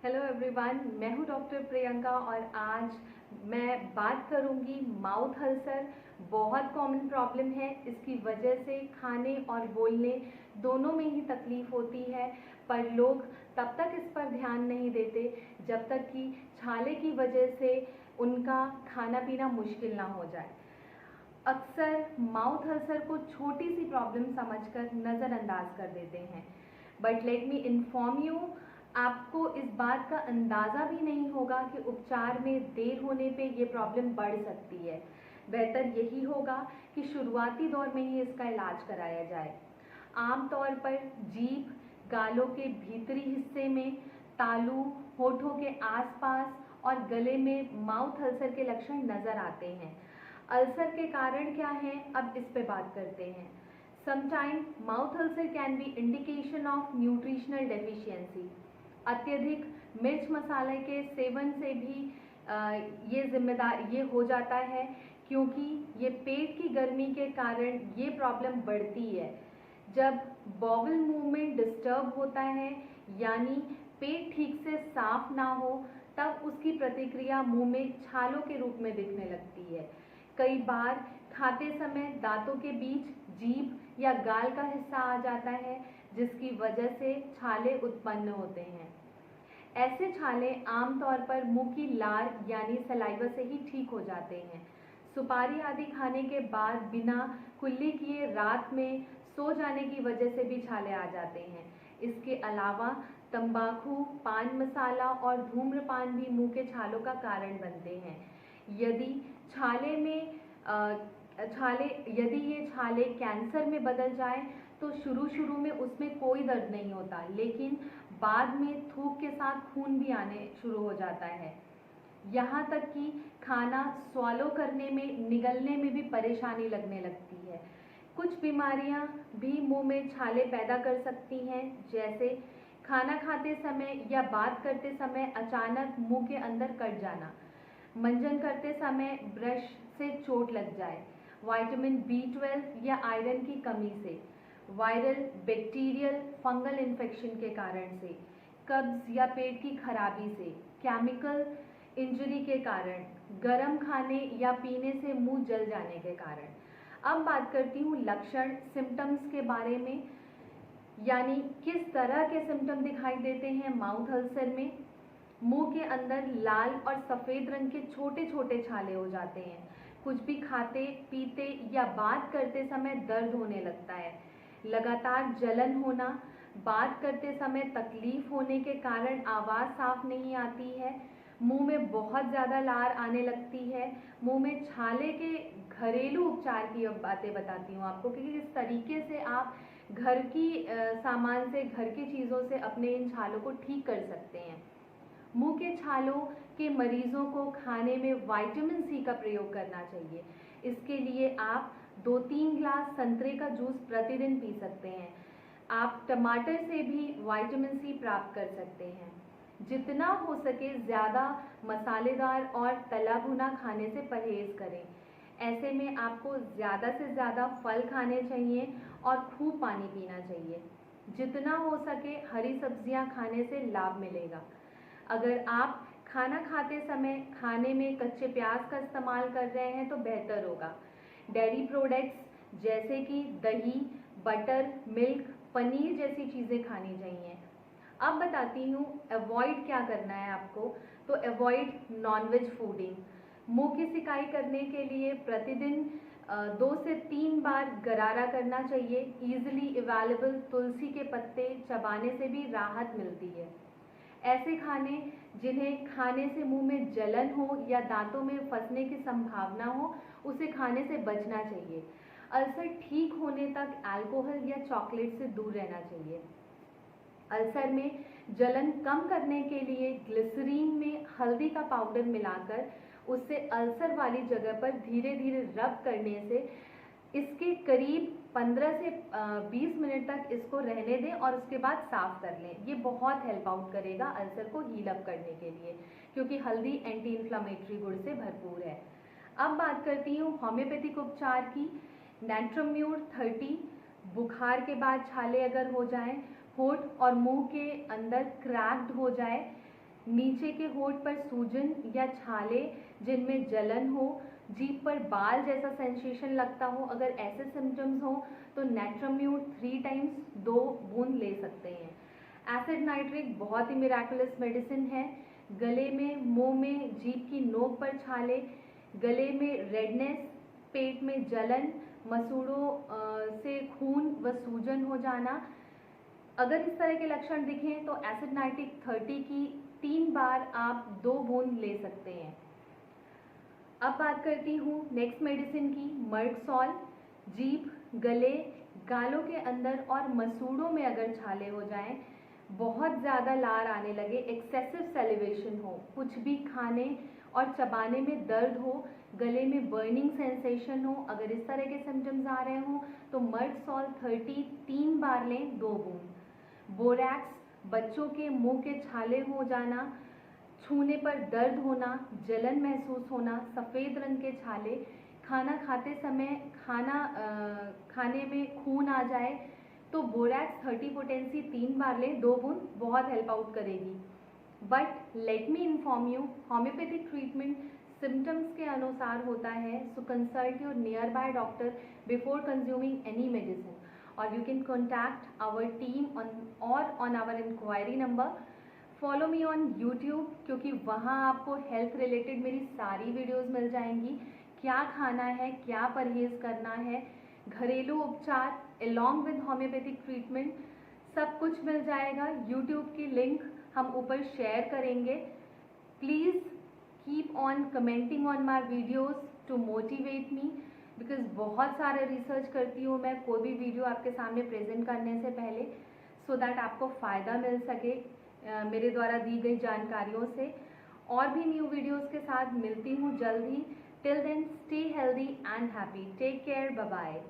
Hello everyone, मैं हूं doctor Priyanka और आज मैं बात करूंगी माउथ अल्सर। बहुत कॉमन प्रॉब्लम है। इसकी वजह से खाने और बोलने दोनों में ही तकलीफ होती है, पर लोग तब तक इस पर ध्यान नहीं देते जब तक कि छाले की वजह से उनका खाना पीना मुश्किल ना हो जाए। अक्सर माउथ अल्सर को छोटी सी प्रॉब्लम समझकर नज़रअंदाज कर देते हैं, but let me inform you, आपको इस बात का अंदाज़ा भी नहीं होगा कि उपचार में देर होने पे ये प्रॉब्लम बढ़ सकती है। बेहतर यही होगा कि शुरुआती दौर में ही इसका इलाज कराया जाए। आमतौर पर जीभ, गालों के भीतरी हिस्से में, तालू, होठों के आसपास और गले में माउथ अल्सर के लक्षण नज़र आते हैं। अल्सर के कारण क्या हैं, अब इस पे बात करते हैं। Sometime mouth ulcer can be indication of nutritional deficiency. अत्यधिक मिर्च मसाले के सेवन से भी ये हो जाता है, क्योंकि ये पेट की गर्मी के कारण ये प्रॉब्लम बढ़ती है। जब बॉवल मूवमेंट डिस्टर्ब होता है, यानी पेट ठीक से साफ ना हो, तब उसकी प्रतिक्रिया मुंह में छालों के रूप में दिखने लगती है। कई बार खाते समय दांतों के बीच जीभ या गाल का हिस्सा आ जाता है, जिसकी वजह से छाले उत्पन्न होते हैं। ऐसे छाले आमतौर पर मुंह की लार यानी सलाइवा से ही ठीक हो जाते हैं। सुपारी आदि खाने के बाद बिना कुल्ली किए रात में सो जाने की वजह से भी छाले आ जाते हैं। इसके अलावा तंबाकू, पान मसाला और धूम्रपान भी मुंह के छालों का कारण बनते हैं। यदि छाले में यदि ये छाले कैंसर में बदल जाए तो शुरू में उसमें कोई दर्द नहीं होता, लेकिन बाद में थूक के साथ खून भी आने शुरू हो जाता है। यहाँ तक कि खाना स्वॉलो करने में, निगलने में भी परेशानी लगने लगती है। कुछ बीमारियाँ भी मुंह में छाले पैदा कर सकती हैं, जैसे खाना खाते समय या बात करते समय अचानक मुंह के अंदर कट जाना, मंजन करते समय ब्रश से चोट लग जाए, विटामिन B12 या आयरन की कमी से, वायरल, बैक्टीरियल, फंगल इन्फेक्शन के कारण से, कब्ज या पेट की खराबी से, केमिकल इंजरी के कारण, गर्म खाने या पीने से मुंह जल जाने के कारण। अब बात करती हूँ लक्षण, सिम्टम्स के बारे में, यानी किस तरह के सिम्टम दिखाई देते हैं माउथ अल्सर में। मुंह के अंदर लाल और सफ़ेद रंग के छोटे छोटे छाले हो जाते हैं। कुछ भी खाते, पीते या बात करते समय दर्द होने लगता है। लगातार जलन होना, बात करते समय तकलीफ होने के कारण आवाज़ साफ नहीं आती है। मुंह में बहुत ज़्यादा लार आने लगती है। मुंह में छाले के घरेलू उपचार की अब बातें बताती हूँ आपको कि किस तरीके से आप घर की सामान से, घर की चीज़ों से अपने इन छालों को ठीक कर सकते हैं। मुंह के छालों के मरीजों को खाने में विटामिन C का प्रयोग करना चाहिए। इसके लिए आप 2-3 ग्लास संतरे का जूस प्रतिदिन पी सकते हैं। आप टमाटर से भी विटामिन C प्राप्त कर सकते हैं। जितना हो सके ज़्यादा मसालेदार और तला भुना खाने से परहेज करें। ऐसे में आपको ज़्यादा से ज़्यादा फल खाने चाहिए और खूब पानी पीना चाहिए। जितना हो सके हरी सब्जियां खाने से लाभ मिलेगा। अगर आप खाना खाते समय खाने में कच्चे प्याज का इस्तेमाल कर रहे हैं तो बेहतर होगा। डेयरी प्रोडक्ट्स जैसे कि दही, बटर, मिल्क, पनीर जैसी चीज़ें खानी चाहिए। अब बताती हूँ अवॉइड क्या करना है आपको। तो अवॉइड नॉनवेज फूडिंग। मुंह की सिकाई करने के लिए प्रतिदिन 2 से 3 बार गरारा करना चाहिए। ईजिली अवेलेबल तुलसी के पत्ते चबाने से भी राहत मिलती है। ऐसे खाने जिन्हें खाने से मुंह में जलन हो या दांतों में फंसने की संभावना हो, उसे खाने से बचना चाहिए। अल्सर ठीक होने तक अल्कोहल या चॉकलेट से दूर रहना चाहिए। अल्सर में जलन कम करने के लिए ग्लिसरीन में हल्दी का पाउडर मिलाकर उससे अल्सर वाली जगह पर धीरे धीरे रब करने से इसके करीब 15 से 20 मिनट तक इसको रहने दें और उसके बाद साफ कर लें। ये बहुत हेल्प आउट करेगा अल्सर को हील अप करने के लिए, क्योंकि हल्दी एंटी इन्फ्लामेटरी गुण से भरपूर है। अब बात करती हूँ होम्योपैथिक उपचार की। नैट्रोम्यूर 30, बुखार के बाद छाले अगर हो जाएं, होठ और मुंह के अंदर क्रैक्ड हो जाए, नीचे के होंठ पर सूजन या छाले जिनमें जलन हो, जीभ पर बाल जैसा सेंसेशन लगता हो, अगर ऐसे सिम्टम्स हो तो नेट्राम्यूट 3 टाइम्स 2 बूंद ले सकते हैं। एसिड नाइट्रिक बहुत ही मिराकुलस मेडिसिन है। गले में, मुंह में, जीभ की नोक पर छाले, गले में रेडनेस, पेट में जलन, मसूड़ों से खून व सूजन हो जाना, अगर इस तरह के लक्षण दिखें तो एसिड नाइट्रिक 30 की 3 बार आप 2 बूंद ले सकते हैं। अब बात करती हूँ नेक्स्ट मेडिसिन की, मर्कसॉल। जीभ, गले, गालों के अंदर और मसूड़ों में अगर छाले हो जाएं, बहुत ज़्यादा लार आने लगे, एक्सेसिव सेलिवेशन हो, कुछ भी खाने और चबाने में दर्द हो, गले में बर्निंग सेंसेशन हो, अगर इस तरह के सिम्टम्स आ रहे हों तो मर्कसॉल 30 3 बार लें 2 बूंद। बोरैक्स, बच्चों के मुंह के छाले हो जाना, छूने पर दर्द होना, जलन महसूस होना, सफ़ेद रंग के छाले, खाना खाते समय खाने में खून आ जाए तो बोरैक्स 30 पोटेंसी 3 बार लें 2 बूंद, बहुत हेल्प आउट करेगी। But let me inform you, homeopathic treatment symptoms के अनुसार होता है, so consult your nearby doctor before consuming any medicine, और you can contact our team on our inquiry number. Follow me on YouTube, क्योंकि वहाँ आपको health related मेरी सारी वीडियोस मिल जाएंगी, क्या खाना है, क्या परहेज़ करना है, घरेलू उपचार अलॉन्ग विद होम्योपैथिक ट्रीटमेंट, सब कुछ मिल जाएगा। यूट्यूब की लिंक हम ऊपर शेयर करेंगे। Please keep on commenting on my videos to motivate me, because बहुत सारे रिसर्च करती हूँ मैं कोई भी वीडियो आपके सामने प्रेजेंट करने से पहले, सो दैट आपको फ़ायदा मिल सके मेरे द्वारा दी गई जानकारियों से। और भी न्यू वीडियोस के साथ मिलती हूँ जल्द ही। Till then stay healthy and happy, take care, bye bye.